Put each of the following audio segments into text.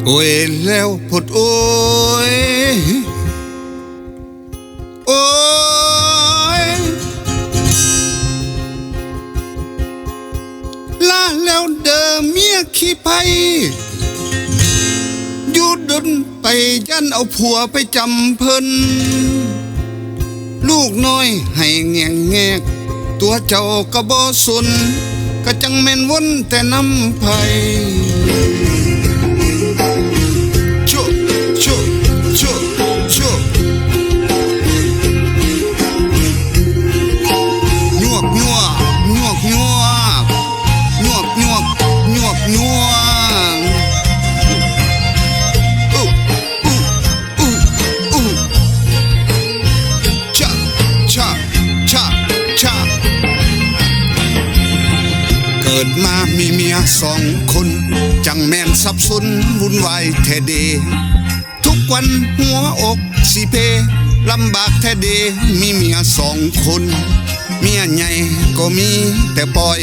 โอ้ยแล้วพดโอ้ยโอ้ยลาแล้วเดิมเมียขี้ไผอยู่ดนไปยันเอาผัวไปจำเพิ่นลูกน้อยให้แงงแงกตัวเจ้าก็บ่สนก็จังแม่นวนแต่น้ำไผชั่วชั่วชั่วชั่วยวกยัวยวกยัวยวกยวกยวกยัวชะชะชะชะเกิดมามีเมียสองคนจังแม่นสับสนวุ่นวายแท้เดทุกวันหัวอกสิเพลำบากแท้เดมีเมียสองคนเมียใหญ่ก็มีแต่ปล่อย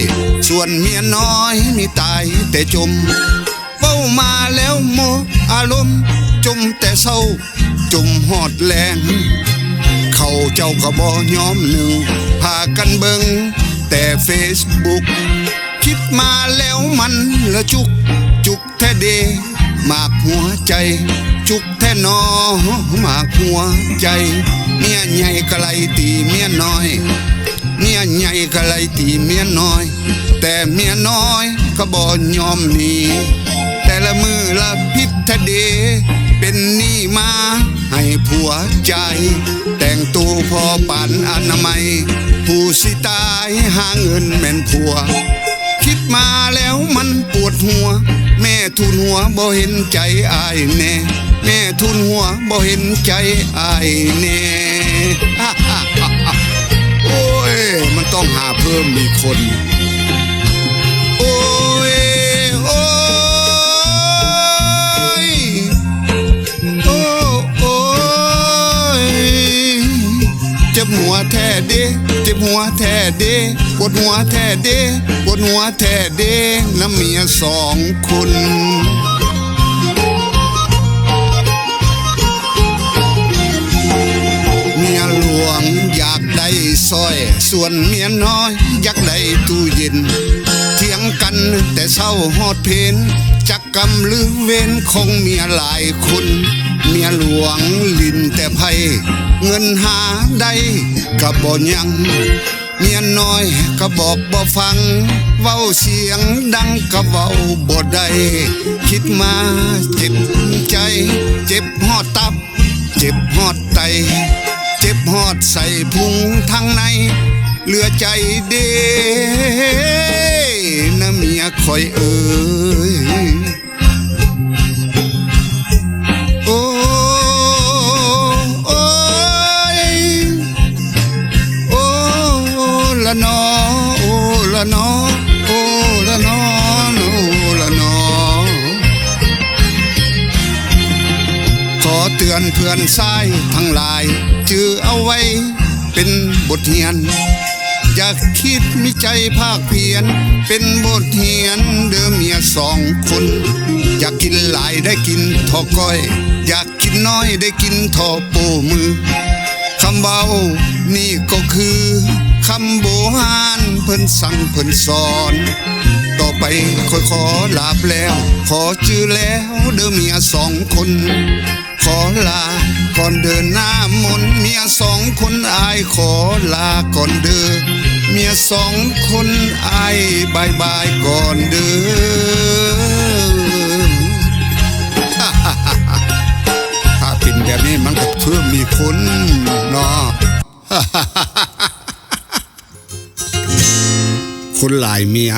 ส่วนเมียน้อยมีตายแต่จมเป้ามาแล้วโมอารมณ์จมแต่เศร้าจมหอดแรงเขาเจ้าก็บ่ยอมหนึ่งพากันเบิงแต่เฟซบุ๊กคิดมาแล้วมันละจุกจุกแท้เดมากหัวใจจุกแท้นอมากหัวใจเมียใหญ่ก็ไล่ตีเมียน้อยเมียใหญ่ก็ไล่ตีเมียน้อยแต่เมียน้อยก็บ่ยอมหนีแต่ละมือละพิษแท้เดเป็นหนี้มาให้ผัวใจแต่งตัวพอปานอนามัยผู้สิตายหาเงินแม่นผัวคิดมาแล้วมันปวดหัวแม่ทุนหัวบ่เห็นใจอายแน่แม่ทุนหัวบ่เห็นใจอายแน่โอ้ยมันต้องหาเพิ่มมีคนโอ้ยโอ้ยโอ้โอ้ยเจ็บหัวแท้เด้เจ็บหัวแท้เด้ปวดหัวแท้เด้ปวดหัวแท้เด้น้ำเมียสองคนเมียหลวงอยากได้สร้อยส่วนเมียน้อยอยากได้ตู้เย็นเถียงกันแต่เศร้าฮอดเพนจักกรรมหรือเวรของเมียหลายคนเมียหลวงลิ้นแต่ไพ่เงินหาได้ก็บ่ยังเมียน้อยก็บอกบ่ฟังเว้าเสียงดังก็เว้าบ่ได้คิดมาเจ็บใจเจ็บฮอดตับเจ็บฮอดไตเจ็บฮอดใส่พุงทั้งในเหลือใจเด้นะเมียคอยเอ้ยโอ้โอ้ยโอ้ละนอโอ้ละนอโอ้ละนอโอ้ละนอขอเตือนเพื่อนชายทั้งหลายจือเอาไว้เป็นบทเรียนอยากคิดมีใจภาคเพียรเป็นบทเรียนเดิมเมียสองคนอยากกินหลายได้กินทอก้อยอยากกินน้อยได้กินทอโปมือคำเบานี่ก็คือคำโบราณเพิ่นสั่งเพิ่นสอนต่อไปค่อยขอลาบแล้วขอจื้อแล้วเดิมเมียสองคนขอลาก่อนเดินหน้ามนเมียสองคนอายขอลาก่อนเด้อเมียสองคนอายบายบายก่อนเด้อถ้าเป็นแบบนี้มันก็เพิ่มมีคนเนาะคนหลายเมีย